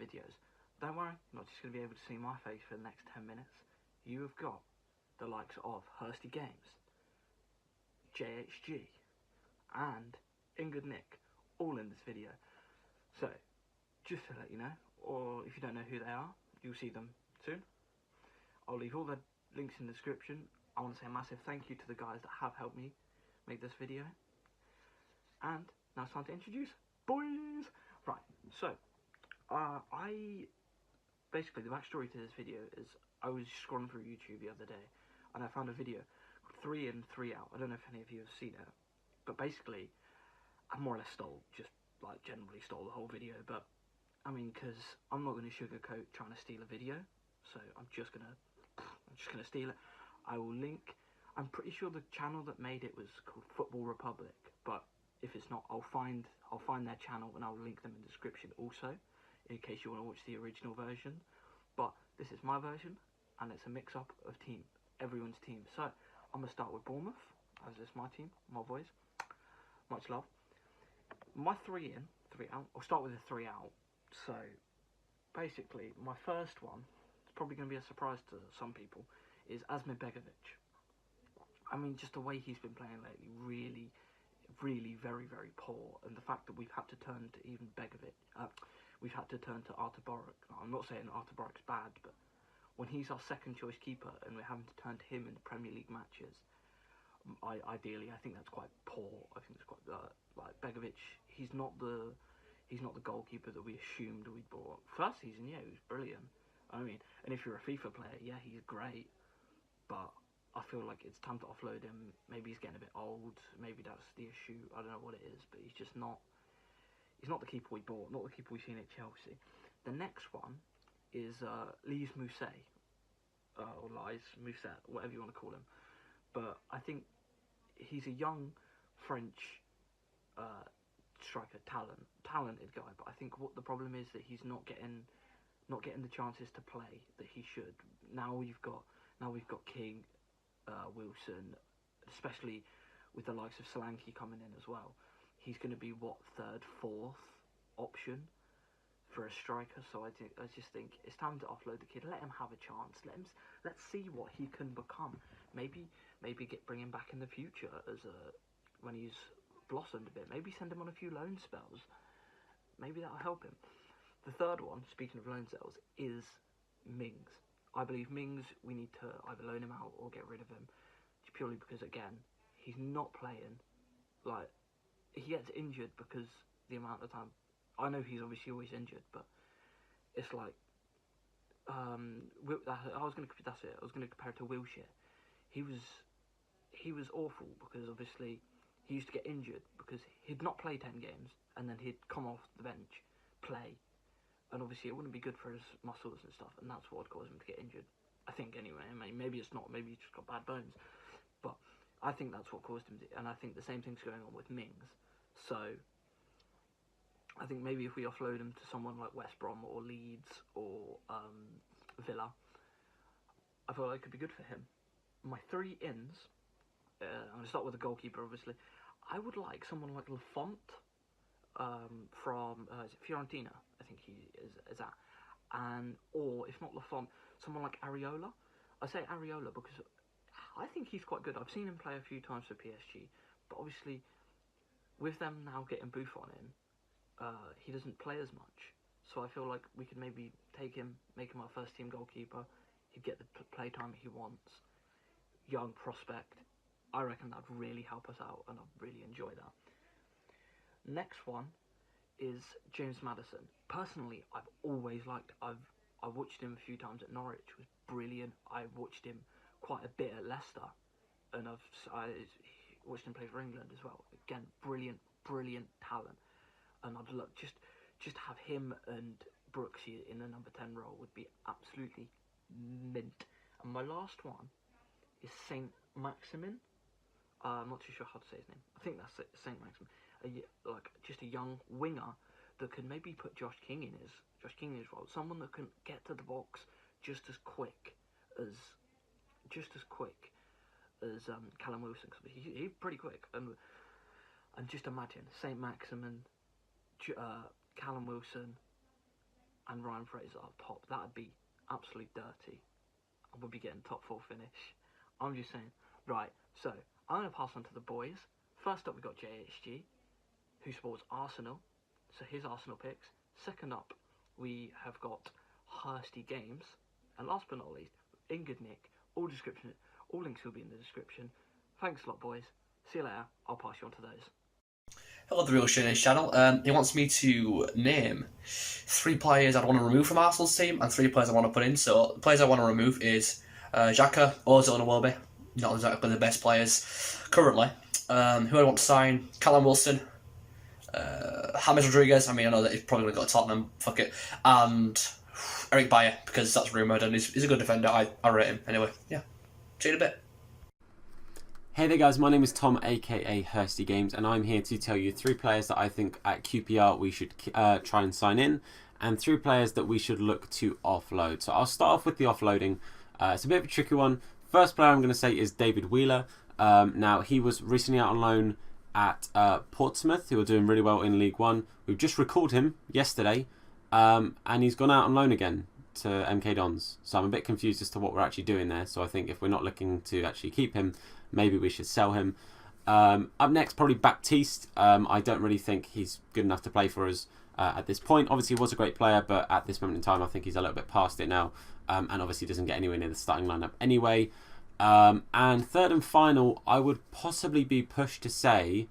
videos. Don't worry, you're not just going to be able to see my face for the next 10 minutes. You have got the likes of Hursty Games, JHG, and InGood Nick, all in this video. So, just to let you know, or if you don't know who they are, you'll see them soon. I'll leave all the links in the description. I want to say a massive thank you to the guys that have helped me make this video. And now it's time to introduce boys. Right, so basically the backstory to this video is I was scrolling through YouTube the other day and I found a video 3 in 3 out. I don't know if any of you have seen it, but basically I more or less generally stole the whole video. But I mean, because I'm not going to sugarcoat trying to steal a video, so I'm just gonna steal it. I will link. I'm pretty sure the channel that made it was called Football Republic, but if it's not, I'll find their channel and I'll link them in the description also, in case you want to watch the original version. But this is my version, and it's a mix-up of everyone's team. So I'm gonna start with Bournemouth, as it's my team, my boys. Much love. My 3 in, 3 out. I'll start with the 3 out. So basically, my first one, it's probably going to be a surprise to some people, is Asmir Begovic. I mean, just the way he's been playing lately, really, really very, very poor. And the fact that we've had to turn to even Begovic, we've had to turn to Artur Boruc. I'm not saying Artur Boruk's bad, but when he's our second choice keeper and we're having to turn to him in the Premier League matches, ideally, I think that's quite poor. I think it's quite like Begovic. He's not the goalkeeper that we assumed we'd bought. First season, yeah, he was brilliant. I mean, and if you're a FIFA player, yeah, he's great. But I feel like it's time to offload him. Maybe he's getting a bit old. Maybe that's the issue. I don't know what it is, but he's just not. He's not the keeper we bought. Not the keeper we've seen at Chelsea. The next one is Lise Mousset, or Lise Mousset, whatever you want to call him. But I think he's a young French striker, talented guy. But I think what the problem is that he's not getting the chances to play that he should. Now we've got King, Wilson, especially with the likes of Solanke coming in as well. He's going to be third, fourth option for a striker. So I just think it's time to offload the kid. Let him have a chance. Let's see what he can become. Maybe bring him back in the future when he's blossomed a bit. Maybe send him on a few loan spells. Maybe that'll help him. The third one, speaking of loan spells, is Mings. I believe Mings, we need to either loan him out or get rid of him, purely because, again, he's not playing. Like, he gets injured because the amount of time. I know he's obviously always injured, but it's like I was going to compare it to Wilshere. He was awful because obviously he used to get injured because he'd not play 10 games and then he'd come off the bench, play, and obviously it wouldn't be good for his muscles and stuff, and that's what would cause him to get injured. I think anyway. I mean, maybe it's not. Maybe he's just got bad bones, but I think that's what caused him to. And I think the same thing's going on with Mings. So I think maybe if we offload him to someone like West Brom or Leeds or Villa, I feel like it could be good for him. My 3 ins, I'm going to start with the goalkeeper, obviously. I would like someone like Lafont from is it Fiorentina, I think he is at. Or if not Lafont, someone like Areola. I say Areola because I think he's quite good. I've seen him play a few times for PSG, but obviously with them now getting Buffon in, he doesn't play as much. So I feel like we could maybe take him, make him our first team goalkeeper. He'd get the play time he wants. Young prospect. I reckon that'd really help us out, and I'd really enjoy that. Next one is James Maddison. Personally, I've always liked. I've watched him a few times at Norwich. It was brilliant. I watched him quite a bit at Leicester, and I watched him play for England as well. Again, brilliant talent. And I'd look just have him and Brooksy in the number 10 role would be absolutely mint. And my last one is Saint Maximin. I'm not too sure how to say his name. I think that's it, Saint Maximin. Just a young winger that could maybe put Josh King in his role. Someone that can get to the box just as quick as Callum Wilson. Cause he's pretty quick. And just imagine Saint Maximin, Callum Wilson, and Ryan Fraser up top, that would be absolutely dirty. I would be getting top 4 finish. I'm just saying. Right, so I'm going to pass on to the boys. First up, we've got JHG, who supports Arsenal. So here's Arsenal picks. Second up, we have got Hursty Games. And last but not least, InGood Nick. All links will be in the description. Thanks a lot, boys. See you later. I'll pass you on to those. Hello, The Real Shane channel. He wants me to name 3 players I'd want to remove from Arsenal's team and 3 players I want to put in. So the players I want to remove is Xhaka, Ozil and Iwobi. Not exactly the best players currently. Who I want to sign? Callum Wilson, James Rodriguez. I mean, I know that he's probably going to go to Tottenham. Fuck it. And Eric Bayer, because that's rumoured and he's a good defender. I rate him. Anyway, yeah. See you in a bit. Hey there guys, my name is Tom aka Hursty Games and I'm here to tell you 3 players that I think at QPR we should try and sign in and 3 players that we should look to offload. So I'll start off with the offloading. It's a bit of a tricky one. First player I'm going to say is David Wheeler. Now he was recently out on loan at Portsmouth, who are doing really well in League One. We've just recalled him yesterday and he's gone out on loan again to MK Dons. So I'm a bit confused as to what we're actually doing there. So I think if we're not looking to actually keep him, maybe we should sell him. Up next, probably Baptiste. I don't really think he's good enough to play for us at this point. Obviously, he was a great player, but at this moment in time, I think he's a little bit past it now. And obviously doesn't get anywhere near the starting lineup anyway. And third and final, I would possibly be pushed to say...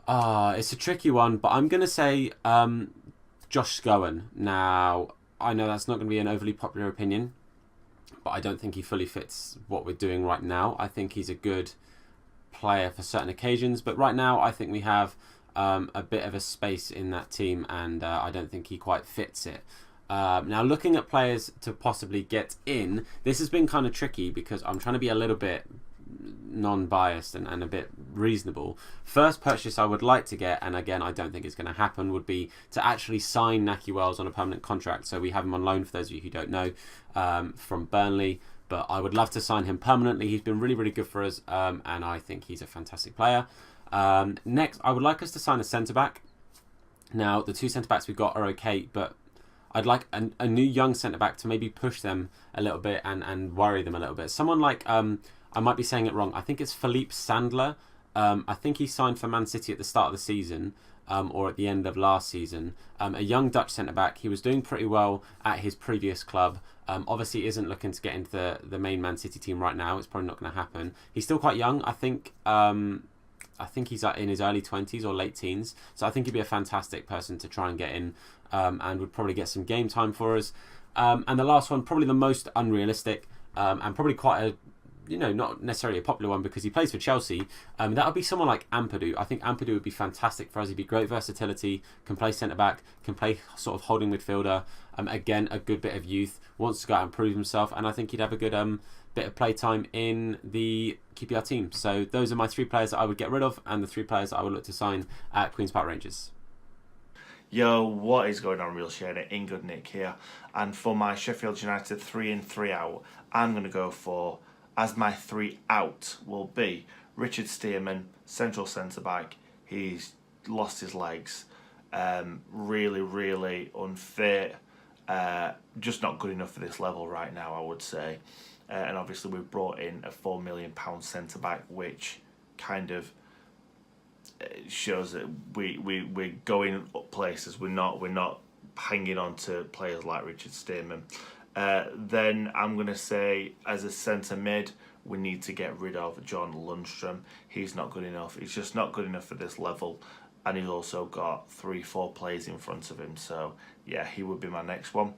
it's a tricky one, but I'm going to say Josh Scowen. Now, I know that's not going to be an overly popular opinion, but I don't think he fully fits what we're doing right now. I think he's a good player for certain occasions, but right now I think we have a bit of a space in that team, and I don't think he quite fits it. Now, looking at players to possibly get in, this has been kind of tricky because I'm trying to be a little bit non-biased and a bit reasonable. First purchase I would like to get, and again I don't think it's going to happen, would be to actually sign Nahki Wells on a permanent contract. So we have him on loan, for those of you who don't know, from Burnley, but I would love to sign him permanently. He's been really, really good for us, and I think he's a fantastic player. Next, I would like us to sign a centre-back. Now, the 2 centre-backs we've got are okay, but I'd like a new young centre-back to maybe push them a little bit and worry them a little bit. Someone like... I might be saying it wrong. I think it's Philippe Sandler. I think he signed for Man City at the start of the season, or at the end of last season. A young Dutch centre-back. He was doing pretty well at his previous club. Obviously isn't looking to get into the main Man City team right now. It's probably not going to happen. He's still quite young. I think he's in his early 20s or late teens. So I think he'd be a fantastic person to try and get in, and would probably get some game time for us. And the last one, probably the most unrealistic, and probably quite a... not necessarily a popular one because he plays for Chelsea. That would be someone like Ampadu. I think Ampadu would be fantastic for us. He'd be great versatility, can play centre-back, can play sort of holding midfielder. Again, a good bit of youth, wants to go out and prove himself, and I think he'd have a good bit of play time in the QPR team. So those are my 3 players that I would get rid of, and the 3 players that I would look to sign at Queen's Park Rangers. Yo, what is going on, Real Shader? InGood Nick here. And for my Sheffield United 3 in 3 out, I'm going to go for... as my 3 out will be Richard Stearman, central centre-back. He's lost his legs. Really, really unfit. Just not good enough for this level right now, I would say. And obviously we've brought in a £4 million centre-back, which kind of shows that we're going up places. We're not hanging on to players like Richard Stearman. Then I'm going to say, as a centre mid, we need to get rid of John Lundstrom. He's not good enough. He's just not good enough for this level. And he's also got 3-4 players in front of him. So, yeah, he would be my next one.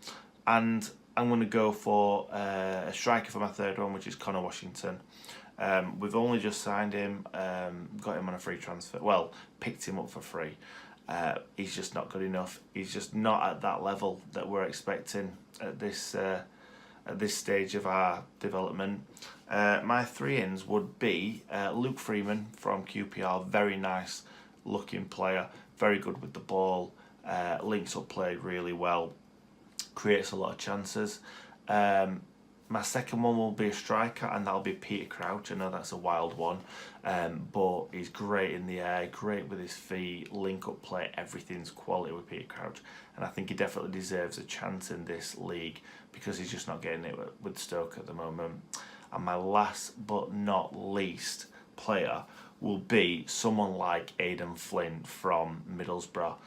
And I'm going to go for a striker for my third one, which is Connor Washington. We've only just signed him, got him on a free transfer. Well, picked him up for free. He's just not good enough. He's just not at that level that we're expecting at this stage of our development. My 3-ins would be Luke Freeman from QPR. Very nice looking player, very good with the ball, links up play really well, creates a lot of chances. My My second one will be a striker, and that'll be Peter Crouch. I know that's a wild one, but he's great in the air, great with his feet, link-up play, everything's quality with Peter Crouch. And I think he definitely deserves a chance in this league because he's just not getting it with Stoke at the moment. And my last but not least player will be someone like Aidan Flint from Middlesbrough.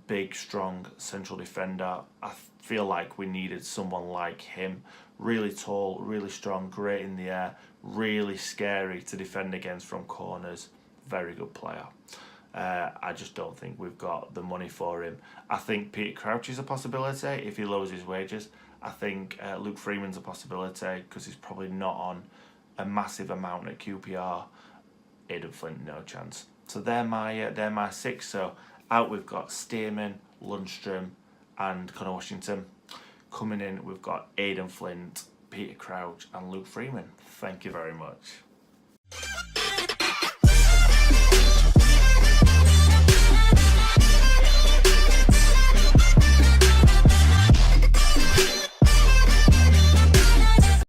Big, strong central defender. I feel like we needed someone like him. Really tall, really strong, great in the air, really scary to defend against from corners. Very good player. I just don't think we've got the money for him. I think Peter Crouch is a possibility if he lowers his wages. I think Luke Freeman's a possibility because he's probably not on a massive amount at QPR. Aidan Flint, no chance. So they're my 6. So out we've got Stearman, Lundstram, and Connor Washington. Coming in, we've got Aidan Flint, Peter Crouch, and Luke Freeman. Thank you very much.